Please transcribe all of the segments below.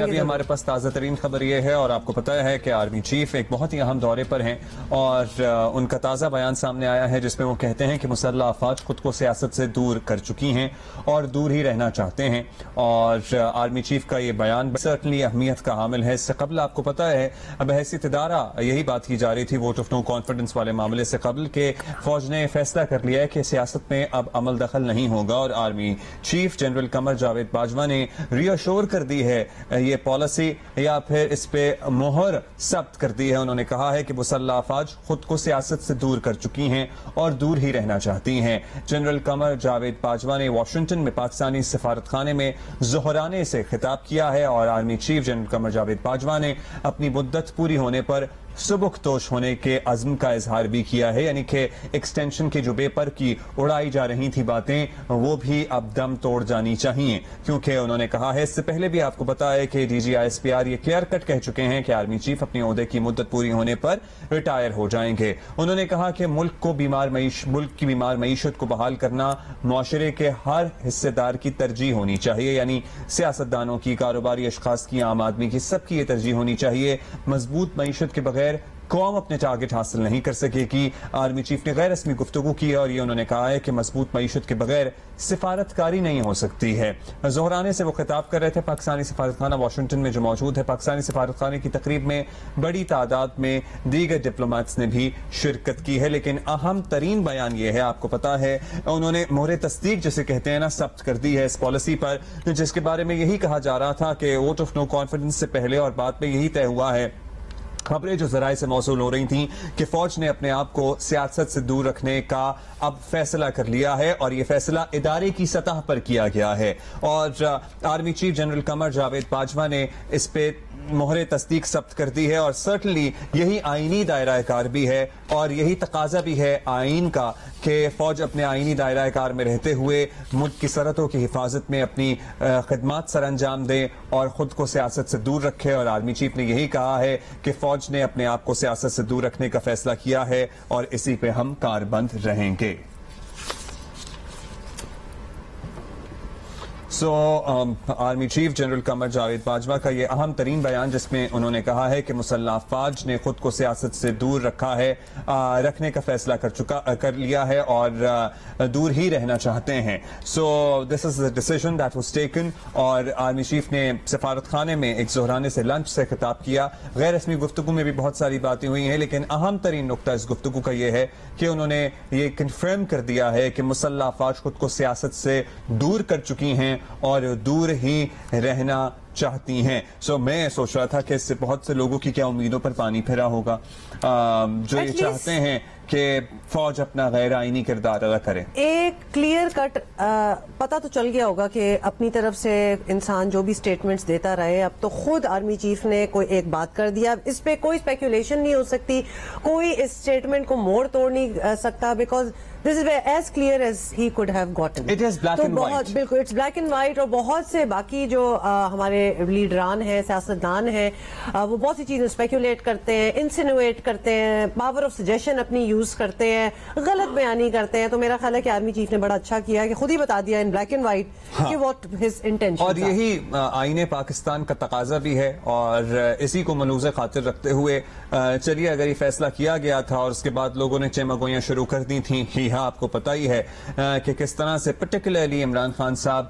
ابھی ہمارے پاس تازہ ترین خبر یہ ہے اور آپ کو پتہ ہے کہ آرمی چیف ایک بہت ہی اہم دورے پر ہیں اور ان کا تازہ بیان سامنے آیا ہے جس میں وہ کہتے ہیں کہ مسلح افواج خود کو سیاست سے دور کر چکی ہیں اور دور ہی رہنا چاہتے ہیں. اور آرمی چیف کا یہ بیان سرٹنلی اہمیت کا حامل ہے. اس سے قبل آپ کو پتہ ہے بحیثیت ادارہ یہی بات کی جا رہی تھی ووٹ آف نو کانفیڈنس والے معاملے سے قبل کہ فوج نے فیصلہ کر لیا ہے کہ سیاست میں اب عمل دخل نہیں ہوگا اور army chief general Qamar Javed Bajwa نے ری ایشور کر دی ہے یہ پالیسی یا پھر اس پہ مہر ثبت کر دی ہے. انہوں نے کہا ہے کہ مسلح افواج خود کو سیاست سے دور کر چکی ہیں اور دور ہی رہنا چاہتی ہیں. جنرل قمر جاوید باجوہ نے واشنگٹن میں پاکستانی سفارت خانے میں ظہرانے سے خطاب کیا ہے اور army chief general Qamar Javed Bajwa نے اپنی مدت پوری ہونے پر سبکدوش ہونے کے عزم کا اظہار بھی کیا ہے. یعنی کہ ایکسٹینشن کے جو پیپر کی اڑائی جا رہی تھی باتیں وہ بھی اب دم توڑ جانی چاہیے کیونکہ انہوں نے کہا ہے اس سے پہلے بھی آپ کو پتا ہے کہ ڈی جی ISPR یہ کلیئر کٹ کہہ چکے ہیں کہ آرمی چیف اپنے عہدے کی مدت پوری ہونے پر ریٹائر ہو جائیں گے. انہوں نے کہا کہ ملک کی بیمار معیشت کو بحال کرنا معاشرے کے ہر حصے دار کی ترجیح ہونی چاہیے. یعنی سیاستدانوں کی, کاروباری اشخاص کی, عام آدمی کی, سب کی یہ ترجیح ہونی چاہیے. مضبوط معیشت کے بغیر قوم اپنے ٹارگٹ حاصل نہیں کر سکے گی. آرمی چیف نے غیر رسمی گفتگو کی اور یہ انہوں نے کہا ہے کہ مضبوط معیشت کے بغیر سفارتکاری نہیں ہو سکتی ہے. ظہرانے سے وہ خطاب کر رہے تھے پاکستانی سفارت خانہ واشنگٹن میں جو موجود ہے. پاکستانی سفارت خانے کی تقریب میں بڑی تعداد میں دیگر ڈپلومیٹس نے بھی شرکت کی ہے لیکن اہم ترین بیان یہ ہے آپ کو پتا ہے انہوں نے مہر تصدیق جسے کہتے ہیں نا ثبت کر دی ہے اس پالیسی پر جس کے بارے میں یہی کہا جا رہا تھا کہ ووٹ آف نو کانفیڈنس سے پہلے اور بعد میں یہی طے ہوا ہے. خبریں جو ذرائع سے موصول ہو رہی تھیں کہ فوج نے اپنے آپ کو سیاست سے دور رکھنے کا اب فیصلہ کر لیا ہے اور یہ فیصلہ ادارے کی سطح پر کیا گیا ہے اور army chief general Qamar Javed Bajwa نے اس پہ مہر تصدیق ثبت کر دی ہے اور سرٹنلی یہی آئینی دائرہ کار بھی ہے اور یہی تقاضا بھی ہے آئین کا کہ فوج اپنے آئینی دائرہ کار میں رہتے ہوئے ملک کی سرحدوں کی حفاظت میں اپنی خدمات سر انجام دے اور خود کو سیاست سے دور رکھے. اور آرمی چیف نے یہی کہا ہے کہ فوج نے اپنے آپ کو سیاست سے دور رکھنے کا فیصلہ کیا ہے اور اسی پہ ہم کاربند رہیں گے. Army chief general Qamar Javed Bajwa کا یہ اہم ترین بیان جس میں انہوں نے کہا ہے کہ مسلح افواج نے خود کو سیاست سے دور رکھنے کا فیصلہ کر لیا ہے اور دور ہی رہنا چاہتے ہیں. دس از the decision that was taken. اور آرمی چیف نے سفارت خانے میں ایک ظہرانے سے لنچ سے خطاب کیا. غیر رسمی گفتگو میں بھی بہت ساری باتیں ہوئی ہیں لیکن اہم ترین نقطہ اس گفتگو کا یہ ہے کہ انہوں نے یہ کنفرم کر دیا ہے کہ مسلح افواج خود کو سیاست سے دور کر چکی ہیں اور دور ہی رہنا چاہتی ہیں. میں سوچ رہا تھا کہ اس سے بہت سے لوگوں کی کیا امیدوں پر پانی پھرا ہوگا جو یہ چاہتے ہیں کہ فوج اپنا غیر آئینی کردار ادا کرے. ایک کلیئر کٹ پتہ تو چل گیا ہوگا کہ اپنی طرف سے انسان جو بھی سٹیٹمنٹس دیتا رہے اب تو خود آرمی چیف نے کوئی ایک بات کر دیا. اس پہ کوئی اسپیکولیشن نہیں ہو سکتی, کوئی اس سٹیٹمنٹ کو موڑ توڑ نہیں سکتا because this is as clear as he could have gotten. It is black and white. بالکل it's black and white. اور بہت سے باقی جو ہمارے لیڈران ہیں, سیاستدان ہیں, وہ بہت سی چیزیں اسپیکولیٹ کرتے ہیں, انسینویٹ کرتے ہیں, پاور آف سجیشن اپنی یوز کرتے ہیں, غلط بیانی کرتے ہیں. تو میرا خیال ہے کہ آرمی چیف نے بڑا اچھا کیا کہ خود ہی بتا دیا ان بلیک اینڈ وائٹ کہ what his intention. اور یہی آئین پاکستان کا تقاضا بھی ہے اور اسی کو ملوز خاطر رکھتے ہوئے چلیے اگر یہ فیصلہ کیا گیا تھا اور اس کے بعد لوگوں نے چمگوئیاں شروع کر دی تھیں. آپ کو پتہ ہی ہے کہ کس طرح سے پرٹیکولرلی عمران خان صاحب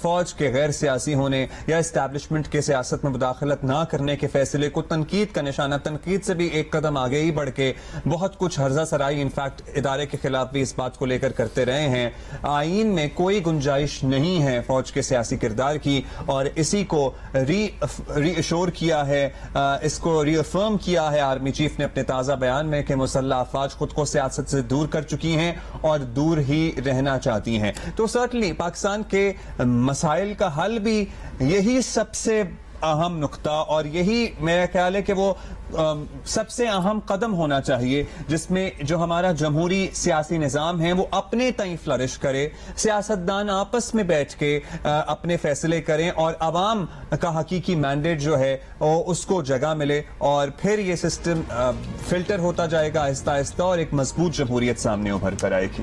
فوج کے غیر سیاسی ہونے یا اسٹیبلشمنٹ کے سیاست میں مداخلت نہ کرنے کے فیصلے کو تنقید کا نشانہ, تنقید سے بھی ایک قدم آگے ہی بڑھ کے بہت کچھ ہرزہ سرائی انفیکٹ ادارے کے خلاف بھی اس بات کو لے کر کرتے رہے ہیں. آئین میں کوئی گنجائش نہیں ہے فوج کے سیاسی کردار کی اور اسی کو ری ایشور کیا ہے, اس کو ری افرم کیا ہے آرمی چیف نے اپنے تازہ بیان میں کہ مسلح افواج خود کو سیاست سے دور کر چکی ہیں اور دور ہی رہنا چاہتی ہیں. تو سرٹنلی پاکستان کے مسائل کا حل بھی یہی سب سے اہم نقطہ اور یہی میرا خیال ہے کہ وہ سب سے اہم قدم ہونا چاہیے جس میں جو ہمارا جمہوری سیاسی نظام ہے وہ اپنے تئیں فلرش کرے, سیاستدان آپس میں بیٹھ کے اپنے فیصلے کریں اور عوام کا حقیقی مینڈیٹ جو ہے اس کو جگہ ملے اور پھر یہ سسٹم فلٹر ہوتا جائے گا آہستہ آہستہ اور ایک مضبوط جمہوریت سامنے ابھر کر آئے گی.